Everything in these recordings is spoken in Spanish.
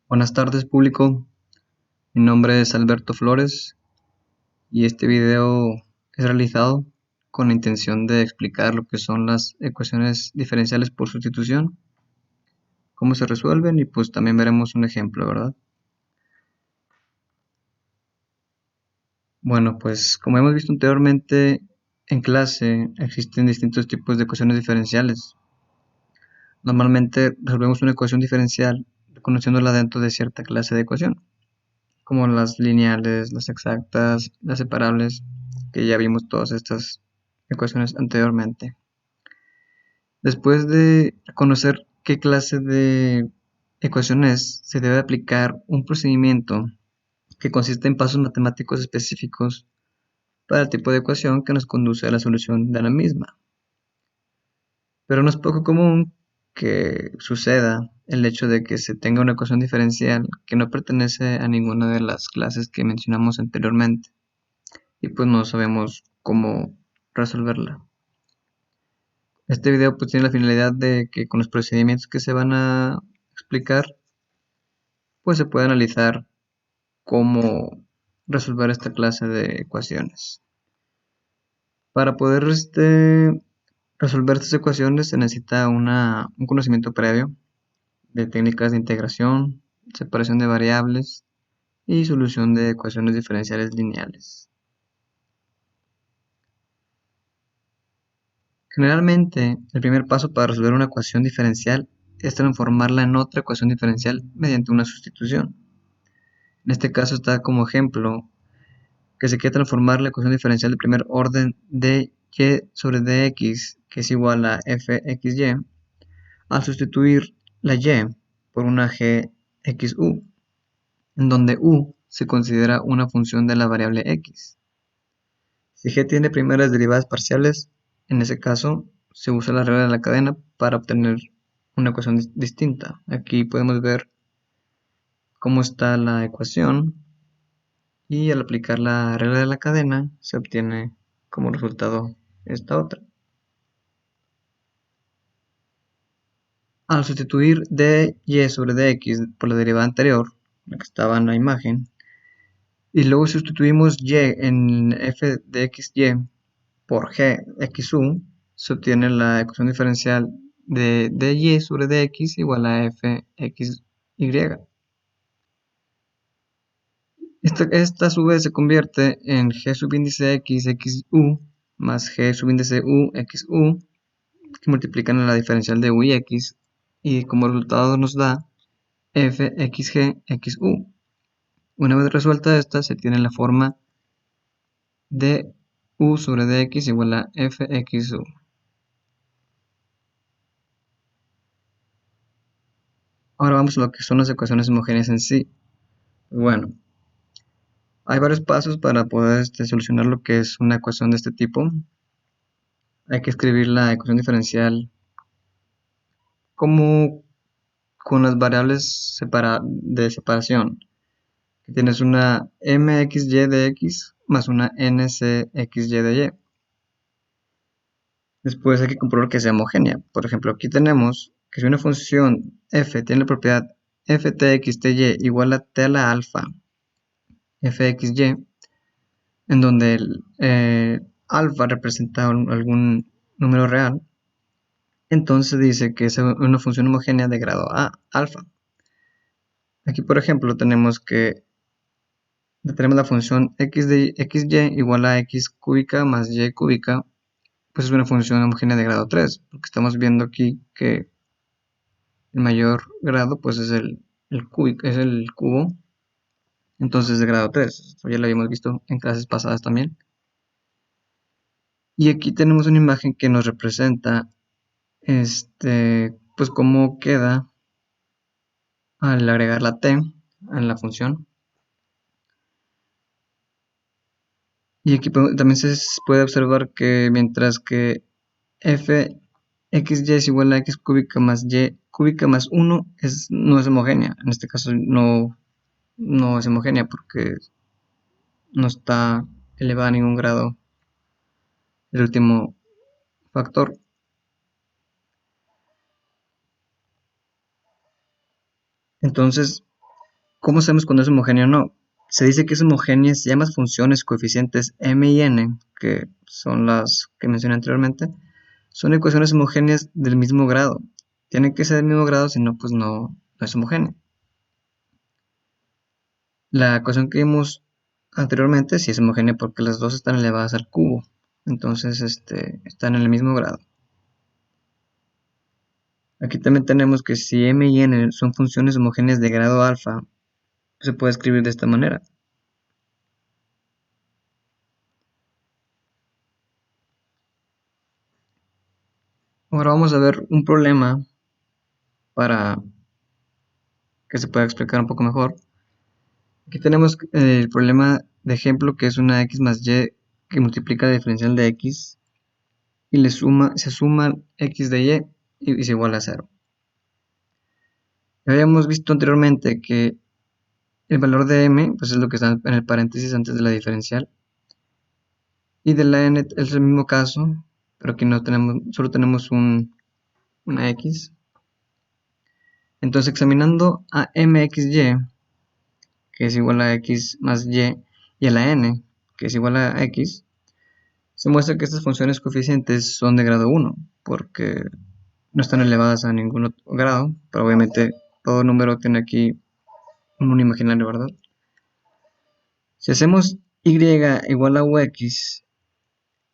Buenas tardes, público. Mi nombre es Alberto Flores y este video es realizado con la intención de explicar lo que son las ecuaciones diferenciales por sustitución, cómo se resuelven y pues también veremos un ejemplo, ¿verdad? Bueno, pues como hemos visto anteriormente en clase, existen distintos tipos de ecuaciones diferenciales. Normalmente resolvemos una ecuación diferencial conociéndola dentro de cierta clase de ecuación, como las lineales, las exactas, las separables, que ya vimos todas estas ecuaciones anteriormente. Después de conocer qué clase de ecuaciones se debe aplicar un procedimiento que consiste en pasos matemáticos específicos para el tipo de ecuación que nos conduce a la solución de la misma. Pero no es poco común que suceda el hecho de que se tenga una ecuación diferencial que no pertenece a ninguna de las clases que mencionamos anteriormente y pues no sabemos cómo resolverla. Este video pues tiene la finalidad de que con los procedimientos que se van a explicar pues se puede analizar cómo resolver esta clase de ecuaciones. Para poder resolver estas ecuaciones se necesita un conocimiento previo de técnicas de integración, separación de variables y solución de ecuaciones diferenciales lineales. Generalmente, el primer paso para resolver una ecuación diferencial es transformarla en otra ecuación diferencial mediante una sustitución. En este caso está como ejemplo que se quiere transformar la ecuación diferencial de primer orden de y sobre dx, que es igual a fxy, al sustituir la y por una gxu, en donde u se considera una función de la variable x. Si g tiene primeras derivadas parciales, en ese caso se usa la regla de la cadena para obtener una ecuación distinta. Aquí podemos ver cómo está la ecuación y al aplicar la regla de la cadena se obtiene como resultado esta otra. Al sustituir dy sobre dx por la derivada anterior, la que estaba en la imagen, y luego sustituimos y en f de xy por gxu, se obtiene la ecuación diferencial de dy sobre dx igual a fxy. Esta a su vez se convierte en g subíndice x xu más g subíndice u xu, que multiplican la diferencial de u y x, y como resultado nos da fxg xu. Una vez resuelta esta, se tiene la forma de u sobre dx igual a fxu. Ahora vamos a lo que son las ecuaciones homogéneas en sí. Bueno, hay varios pasos para poder solucionar lo que es una ecuación de este tipo. Hay que escribir la ecuación diferencial como con las variables de separación. Que tienes una mxy de x más una ncxy de y. Después hay que comprobar que sea homogénea. Por ejemplo, aquí tenemos que si una función f tiene la propiedad ftxty igual a t a la alfa fxy, en donde el alfa representa algún número real, entonces dice que es una función homogénea de grado A, alfa. Aquí, por ejemplo, tenemos la función x de xy igual a x cúbica más y cúbica, pues es una función homogénea de grado 3, porque estamos viendo aquí que el mayor grado pues es el cubo, entonces de grado 3. Esto ya lo habíamos visto en clases pasadas también. Y aquí tenemos una imagen que nos representa pues cómo queda al agregar la t a la función. Y aquí también se puede observar que mientras que fxy es igual a x cúbica más y cúbica más 1 no es homogénea. En este caso no es homogénea porque no está elevada a ningún grado el último factor. Entonces, ¿Cómo sabemos cuando es homogénea o no? Se dice que es homogénea si ambas funciones coeficientes m y n, que son las que mencioné anteriormente, son ecuaciones homogéneas del mismo grado. Tienen que ser del mismo grado, si no, pues no es homogénea. La ecuación que vimos anteriormente sí es homogénea porque las dos están elevadas al cubo. Entonces, están en el mismo grado. Aquí también tenemos que si m y n son funciones homogéneas de grado alfa, se puede escribir de esta manera. Ahora vamos a ver un problema para que se pueda explicar un poco mejor. Aquí tenemos el problema de ejemplo que es una x más y que multiplica la diferencial de x y se suma x de y es igual a 0. Ya habíamos visto anteriormente que el valor de m pues es lo que está en el paréntesis antes de la diferencial y de la n es el mismo caso, pero aquí no tenemos, solo tenemos una x. Entonces examinando a mxy, que es igual a x más y a la n, que es igual a x, se muestra que estas funciones coeficientes son de grado 1, porque no están elevadas a ningún otro grado, pero obviamente todo número tiene aquí un imaginario, ¿verdad? Si hacemos y igual a ux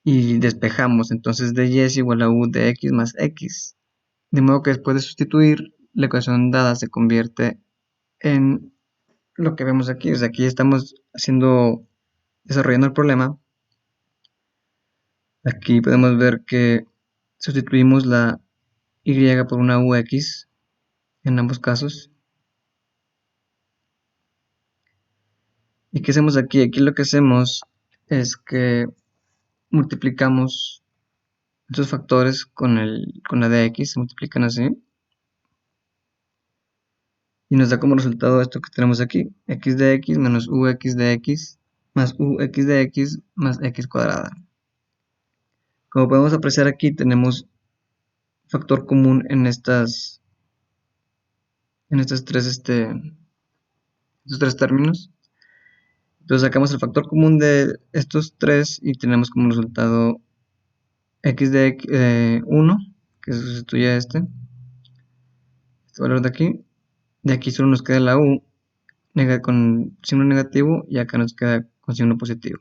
y despejamos, entonces dy es igual a u de x más x. De modo que después de sustituir, la ecuación dada se convierte en lo que vemos aquí. O sea, aquí estamos desarrollando el problema. Aquí podemos ver que sustituimos la y por una ux en ambos casos. ¿Y qué hacemos aquí? Aquí lo que hacemos es que multiplicamos estos factores con la de x, se multiplican así. Y nos da como resultado esto que tenemos aquí, x de x menos ux de x más ux de x más x cuadrada. Como podemos apreciar aquí, tenemos factor común en estos tres términos. Entonces sacamos el factor común de estos tres y tenemos como resultado x de 1, que sustituye a este valor de aquí. De aquí solo nos queda la u con signo negativo y acá nos queda con signo positivo.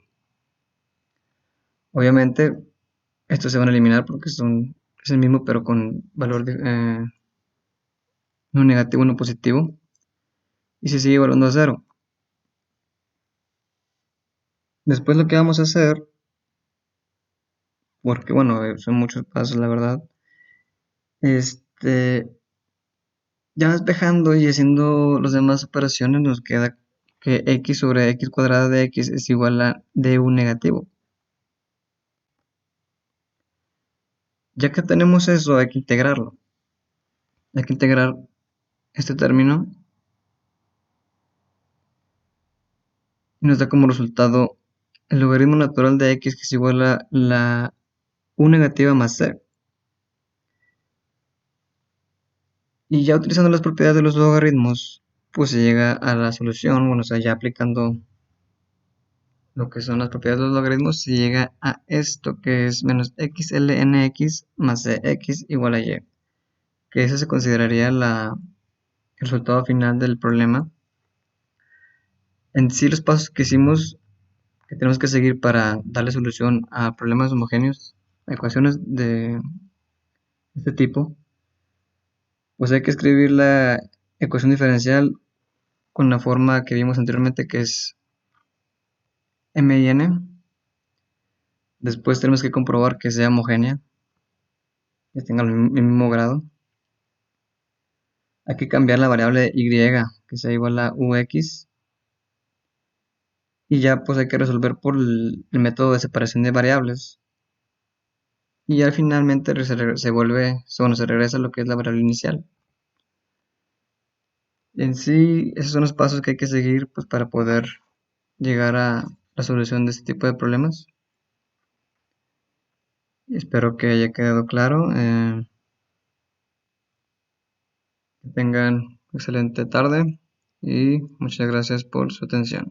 Obviamente estos se van a eliminar porque es el mismo pero con valor de uno negativo, uno positivo y se sigue evaluando a 0. Después lo que vamos a hacer, porque bueno, son muchos pasos la verdad, este, ya despejando y haciendo las demás operaciones nos queda que x sobre x cuadrada de x es igual a du negativo. Ya que tenemos eso, hay que integrarlo. Hay que integrar este término y nos da como resultado el logaritmo natural de x que es igual a la u negativa más c. Y ya utilizando las propiedades de los logaritmos, pues se llega a la solución, bueno, o sea, ya aplicando lo que son las propiedades de los logaritmos, se llega a esto que es menos xlnx más cx igual a y, que ese se consideraría el resultado final del problema. En sí, los pasos que hicimos, que tenemos que seguir para darle solución a problemas homogéneos, a ecuaciones de este tipo, pues hay que escribir la ecuación diferencial con la forma que vimos anteriormente, que es m y n. Después tenemos que comprobar que sea homogénea, que tenga el mismo grado. Hay que cambiar la variable y, que sea igual a ux. Y ya pues hay que resolver por el método de separación de variables. Y ya finalmente se regresa a lo que es la variable inicial. En sí, esos son los pasos que hay que seguir pues, para poder llegar a la solución de este tipo de problemas. Espero que haya quedado claro. Que tengan excelente tarde y muchas gracias por su atención.